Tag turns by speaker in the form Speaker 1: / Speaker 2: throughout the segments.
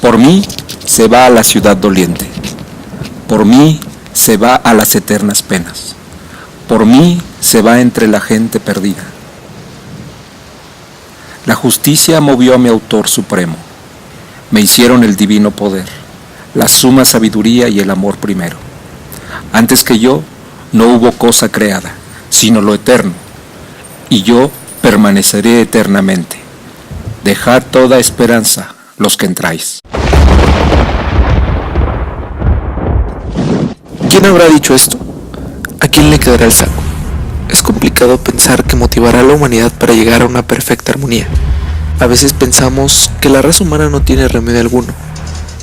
Speaker 1: Por mí se va a la ciudad doliente. Por mí se va a las eternas penas. Por mí se va entre la gente perdida. La justicia movió a mi autor supremo. Me hicieron el divino poder, la suma sabiduría y el amor primero. Antes que yo, no hubo cosa creada, sino lo eterno, y yo permaneceré eternamente. Dejad toda esperanza, los que entráis.
Speaker 2: ¿Quién habrá dicho esto? ¿A quién le quedará el saco? Es complicado pensar que motivará a la humanidad para llegar a una perfecta armonía. A veces pensamos que la raza humana no tiene remedio alguno,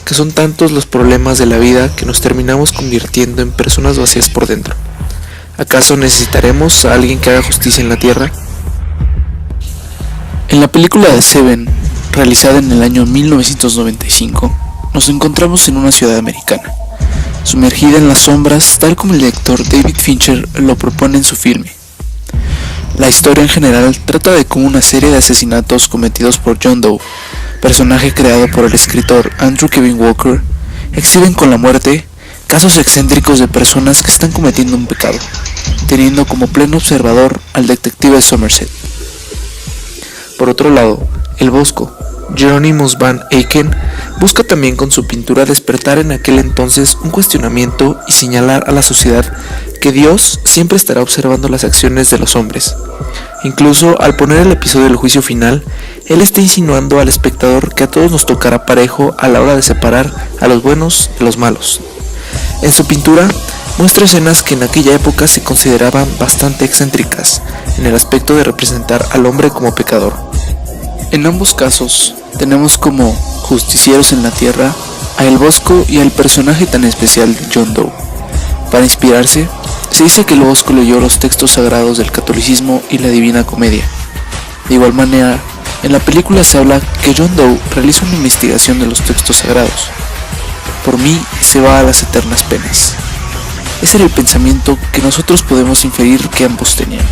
Speaker 2: que son tantos los problemas de la vida que nos terminamos convirtiendo en personas vacías por dentro. ¿Acaso necesitaremos a alguien que haga justicia en la tierra? En la película de Seven, realizada en el año 1995, nos encontramos en una ciudad americana, sumergida en las sombras, tal como el director David Fincher lo propone en su filme. La historia en general trata de cómo una serie de asesinatos cometidos por John Doe, personaje creado por el escritor Andrew Kevin Walker, exhiben con la muerte casos excéntricos de personas que están cometiendo un pecado, teniendo como pleno observador al detective Somerset. Por otro lado, el Bosco, Hieronymus Van Eycken, busca también con su pintura despertar en aquel entonces un cuestionamiento y señalar a la sociedad que Dios siempre estará observando las acciones de los hombres. Incluso al poner el episodio del juicio final, él está insinuando al espectador que a todos nos tocará parejo a la hora de separar a los buenos de los malos. En su pintura muestra escenas que en aquella época se consideraban bastante excéntricas, en el aspecto de representar al hombre como pecador. En ambos casos, tenemos como justicieros en la tierra a El Bosco y al personaje tan especial de John Doe. Para inspirarse, se dice que El Bosco leyó los textos sagrados del catolicismo y la Divina Comedia. De igual manera, en la película se habla que John Doe realiza una investigación de los textos sagrados. Por mí se va a las eternas penas. Ese era el pensamiento que nosotros podemos inferir que ambos tenían.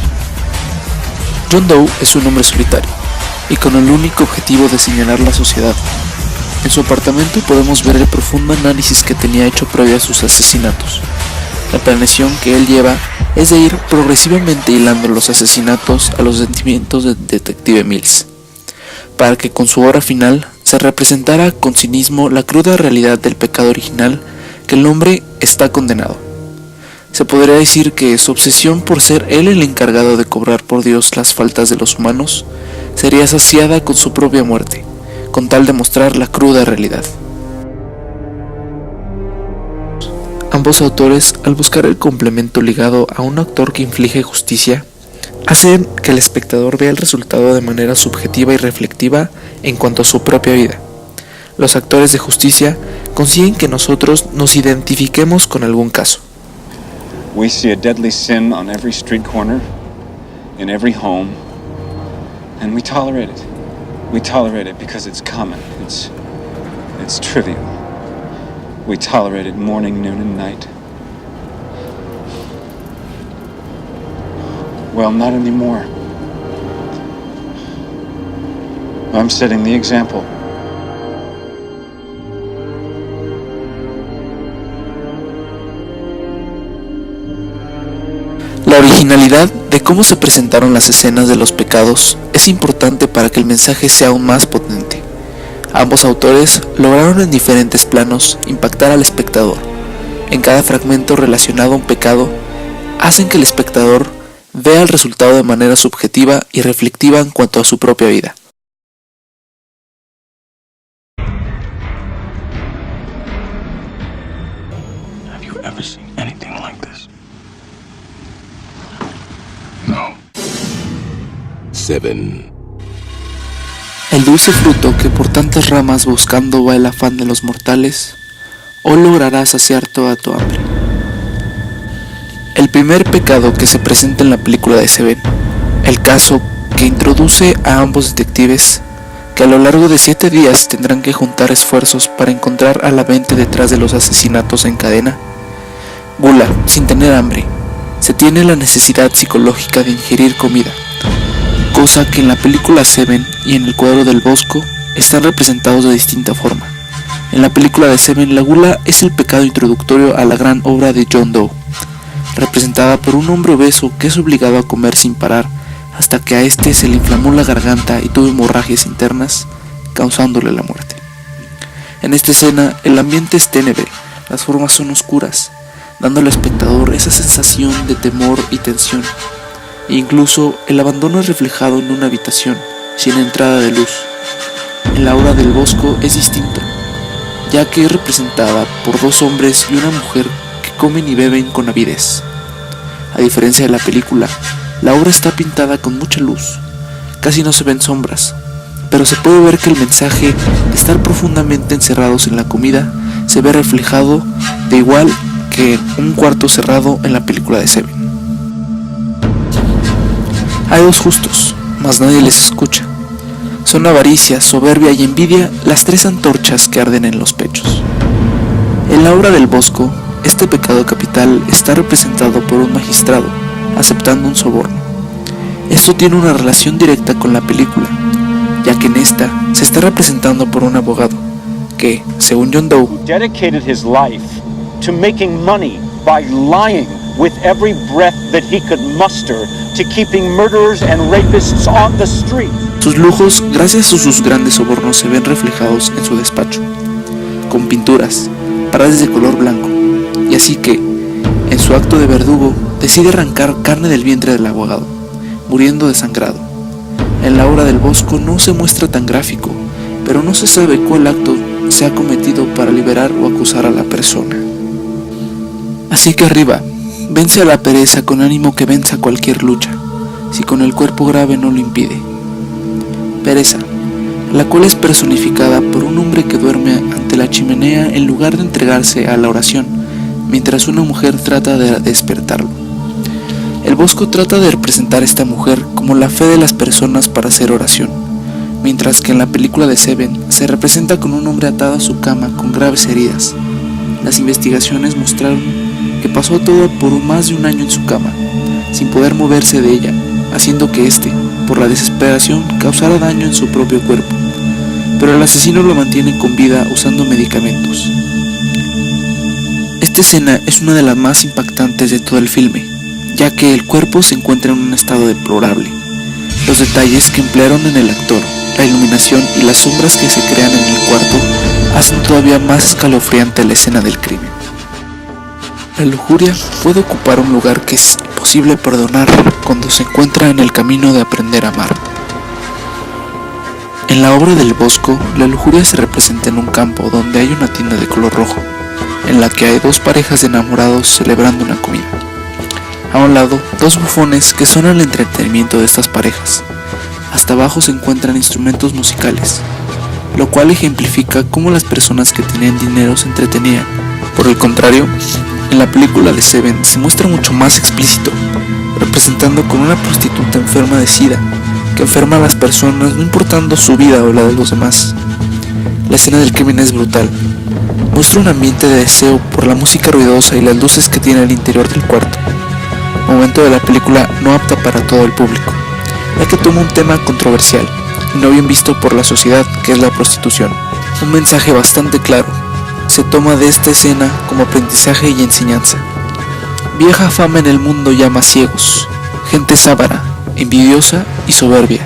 Speaker 2: John Doe es un hombre solitario, y con el único objetivo de señalar la sociedad. En su apartamento podemos ver el profundo análisis que tenía hecho previo a sus asesinatos. La planeación que él lleva es de ir progresivamente hilando los asesinatos a los sentimientos del detective Mills, para que con su obra final se representara con cinismo la cruda realidad del pecado original, que el hombre está condenado. Se podría decir que su obsesión por ser él el encargado de cobrar por Dios las faltas de los humanos sería saciada con su propia muerte, con tal de mostrar la cruda realidad. Ambos autores, al buscar el complemento ligado a un actor que inflige justicia, hacen que el espectador vea el resultado de manera subjetiva y reflexiva en cuanto a su propia vida. Los actores de justicia consiguen que nosotros nos identifiquemos con algún caso.
Speaker 3: We see a deadly sin on every street corner, in every home, and we tolerate it. We tolerate it because it's common, it's trivial. We tolerate it morning, noon, and night. Well, not anymore. I'm setting the example.
Speaker 2: La originalidad de cómo se presentaron las escenas de los pecados es importante para que el mensaje sea aún más potente. Ambos autores lograron en diferentes planos impactar al espectador. En cada fragmento relacionado a un pecado, hacen que el espectador vea el resultado de manera subjetiva y reflexiva en cuanto a su propia vida.
Speaker 4: Have you ever seen anything like this? No.
Speaker 5: Seven.
Speaker 2: El dulce fruto que por tantas ramas buscando va el afán de los mortales, hoy logrará saciar toda tu hambre. El primer pecado que se presenta en la película de Seven, el caso que introduce a ambos detectives, que a lo largo de 7 días tendrán que juntar esfuerzos para encontrar a la mente detrás de los asesinatos en cadena. Gula, sin tener hambre, se tiene la necesidad psicológica de ingerir comida, cosa que en la película Seven y en el cuadro del Bosco están representados de distinta forma. En la película de Seven, la gula es el pecado introductorio a la gran obra de John Doe, representada por un hombre obeso que es obligado a comer sin parar hasta que a este se le inflamó la garganta y tuvo hemorragias internas, causándole la muerte. En esta escena, el ambiente es ténebre, las formas son oscuras, dando al espectador esa sensación de temor y tensión, e incluso el abandono es reflejado en una habitación sin entrada de luz. El aura del bosco es distinta, ya que es representada por dos hombres y una mujer que comen y beben con avidez. A diferencia de la película, la obra está pintada con mucha luz, casi no se ven sombras, pero se puede ver que el mensaje de estar profundamente encerrados en la comida se ve reflejado de igual que un cuarto cerrado en la película de Seven. Hay dos justos, mas nadie les escucha. Son avaricia, soberbia y envidia las tres antorchas que arden en los pechos. En la obra del bosco, este pecado capital está representado por un magistrado, aceptando un soborno. Esto tiene una relación directa con la película, ya que en esta se está representando por un abogado, que, según John Doe,
Speaker 5: dedicated his life to making money by lying with every breath that he could muster to keeping murderers and rapists on the street.
Speaker 2: Sus lujos, gracias a sus grandes sobornos, se ven reflejados en su despacho, con pinturas, paredes de color blanco, y así que, en su acto de verdugo, decide arrancar carne del vientre del abogado, muriendo desangrado. En la obra del bosco no se muestra tan gráfico, pero no se sabe cuál acto se ha cometido para liberar o acusar a la persona. Así que arriba, vence a la pereza con ánimo que venza cualquier lucha, si con el cuerpo grave no lo impide. Pereza, la cual es personificada por un hombre que duerme ante la chimenea en lugar de entregarse a la oración, mientras una mujer trata de despertarlo. El bosco trata de representar a esta mujer como la fe de las personas para hacer oración, mientras que en la película de Seven se representa con un hombre atado a su cama con graves heridas. Las investigaciones mostraron que pasó todo por más de un año en su cama, sin poder moverse de ella, haciendo que éste, por la desesperación, causara daño en su propio cuerpo, pero el asesino lo mantiene con vida usando medicamentos. Esta escena es una de las más impactantes de todo el filme, ya que el cuerpo se encuentra en un estado deplorable. Los detalles que emplearon en el actor, la iluminación y las sombras que se crean en el cuarto hacen todavía más escalofriante la escena del crimen. La lujuria puede ocupar un lugar que es imposible perdonar cuando se encuentra en el camino de aprender a amar. En la obra del bosco, la lujuria se representa en un campo donde hay una tienda de color rojo, en la que hay dos parejas de enamorados celebrando una comida. A un lado, dos bufones que son el entretenimiento de estas parejas. Hasta abajo se encuentran instrumentos musicales, lo cual ejemplifica cómo las personas que tenían dinero se entretenían. Por el contrario, en la película de Seven se muestra mucho más explícito, representando con una prostituta enferma de SIDA, que enferma a las personas no importando su vida o la de los demás. La escena del crimen es brutal. Muestra un ambiente de deseo por la música ruidosa y las luces que tiene al interior del cuarto. Momento de la película no apta para todo el público, ya que toma un tema controversial y no bien visto por la sociedad, que es la prostitución. Un mensaje bastante claro se toma de esta escena como aprendizaje y enseñanza. Vieja fama en el mundo llama ciegos, gente avara, envidiosa y soberbia.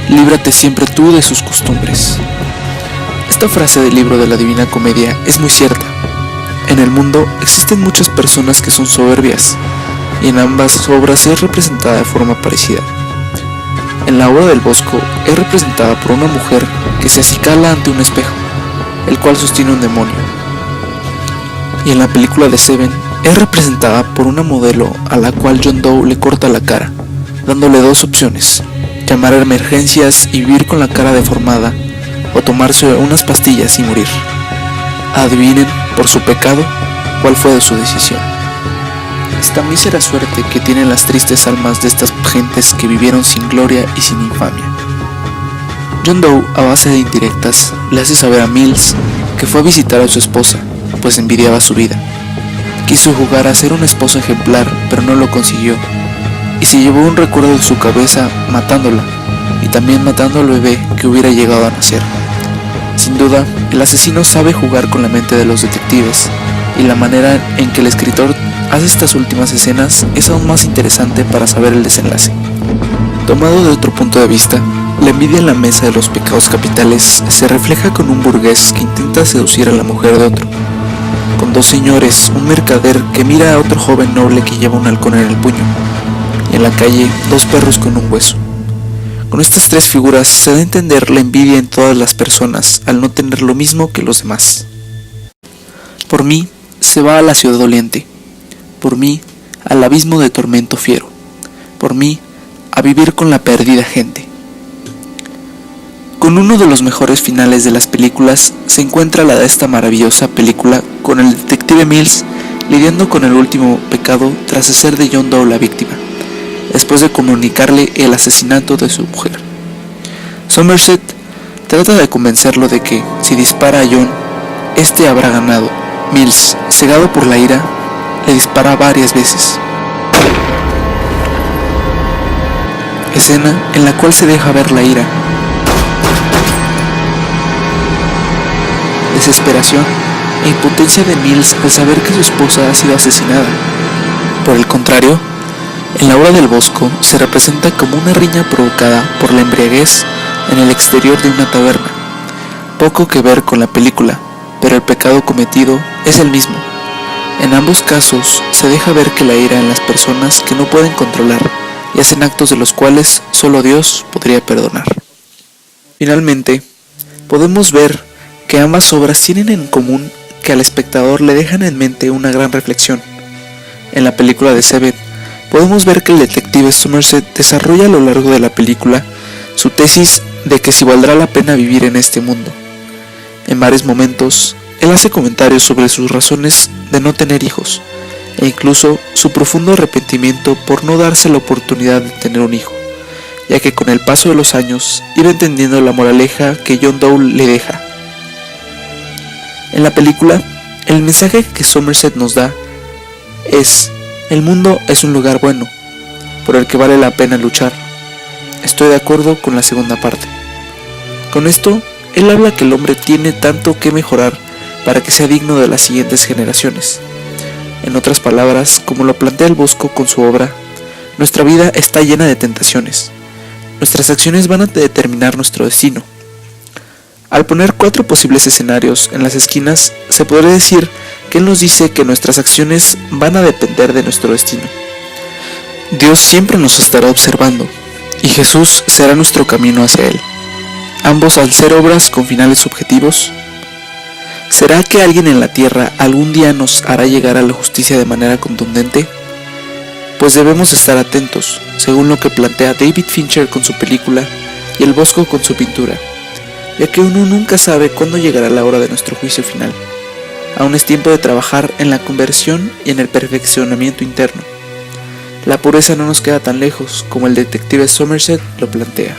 Speaker 2: Líbrate siempre tú de sus costumbres. Esta frase del libro de la Divina Comedia es muy cierta. En el mundo existen muchas personas que son soberbias, y en ambas obras es representada de forma parecida. En la obra del bosco es representada por una mujer que se acicala ante un espejo, el cual sostiene un demonio. Y en la película de Seven es representada por una modelo a la cual John Doe le corta la cara, dándole dos opciones: llamar a emergencias y vivir con la cara deformada, o tomarse unas pastillas y morir. Adivinen, por su pecado, cuál fue su decisión. Esta mísera suerte que tienen las tristes almas de estas gentes que vivieron sin gloria y sin infamia. John Doe, a base de indirectas, le hace saber a Mills que fue a visitar a su esposa, pues envidiaba su vida. Quiso jugar a ser un esposo ejemplar, pero no lo consiguió, y se llevó un recuerdo de su cabeza matándola, y también matando al bebé que hubiera llegado a nacer. Sin duda, el asesino sabe jugar con la mente de los detectives, y la manera en que el escritor hace estas últimas escenas es aún más interesante para saber el desenlace. Tomado de otro punto de vista, la envidia en la mesa de los pecados capitales se refleja con un burgués que intenta seducir a la mujer de otro, con dos señores, un mercader que mira a otro joven noble que lleva un halcón en el puño, y en la calle dos perros con un hueso. Con estas tres figuras se da a entender la envidia en todas las personas al no tener lo mismo que los demás. Por mí, se va a la ciudad doliente, por mí, al abismo de tormento fiero, por mí, a vivir con la perdida gente. Con uno de los mejores finales de las películas se encuentra la de esta maravillosa película, con el detective Mills lidiando con el último pecado tras hacer de John Doe la víctima, después de comunicarle el asesinato de su mujer. Somerset trata de convencerlo de que, si dispara a John, este habrá ganado. Mills, cegado por la ira, le dispara varias veces. Escena en la cual se deja ver la ira, desesperación e impotencia de Mills al saber que su esposa ha sido asesinada. Por el contrario, en la obra del Bosco se representa como una riña provocada por la embriaguez en el exterior de una taberna. Poco que ver con la película, pero el pecado cometido es el mismo. En ambos casos se deja ver que la ira en las personas que no pueden controlar y hacen actos de los cuales solo Dios podría perdonar. Finalmente, podemos ver que ambas obras tienen en común que al espectador le dejan en mente una gran reflexión. En la película de Seven, podemos ver que el detective Somerset desarrolla a lo largo de la película su tesis de que si valdrá la pena vivir en este mundo. En varios momentos, él hace comentarios sobre sus razones de no tener hijos, e incluso su profundo arrepentimiento por no darse la oportunidad de tener un hijo, ya que con el paso de los años iba entendiendo la moraleja que John Doe le deja. En la película, el mensaje que Somerset nos da es: el mundo es un lugar bueno, por el que vale la pena luchar. Estoy de acuerdo con la segunda parte. Con esto, él habla que el hombre tiene tanto que mejorar para que sea digno de las siguientes generaciones. En otras palabras, como lo plantea el Bosco con su obra, nuestra vida está llena de tentaciones. Nuestras acciones van a determinar nuestro destino. Al poner 4 posibles escenarios en las esquinas, se podría decir que él nos dice que nuestras acciones van a depender de nuestro destino. Dios siempre nos estará observando, y Jesús será nuestro camino hacia Él. Ambos al ser obras con finales subjetivos. ¿Será que alguien en la tierra algún día nos hará llegar a la justicia de manera contundente? Pues debemos estar atentos, según lo que plantea David Fincher con su película y el Bosco con su pintura, ya que uno nunca sabe cuándo llegará la hora de nuestro juicio final. Aún es tiempo de trabajar en la conversión y en el perfeccionamiento interno. La pureza no nos queda tan lejos como el detective Somerset lo plantea.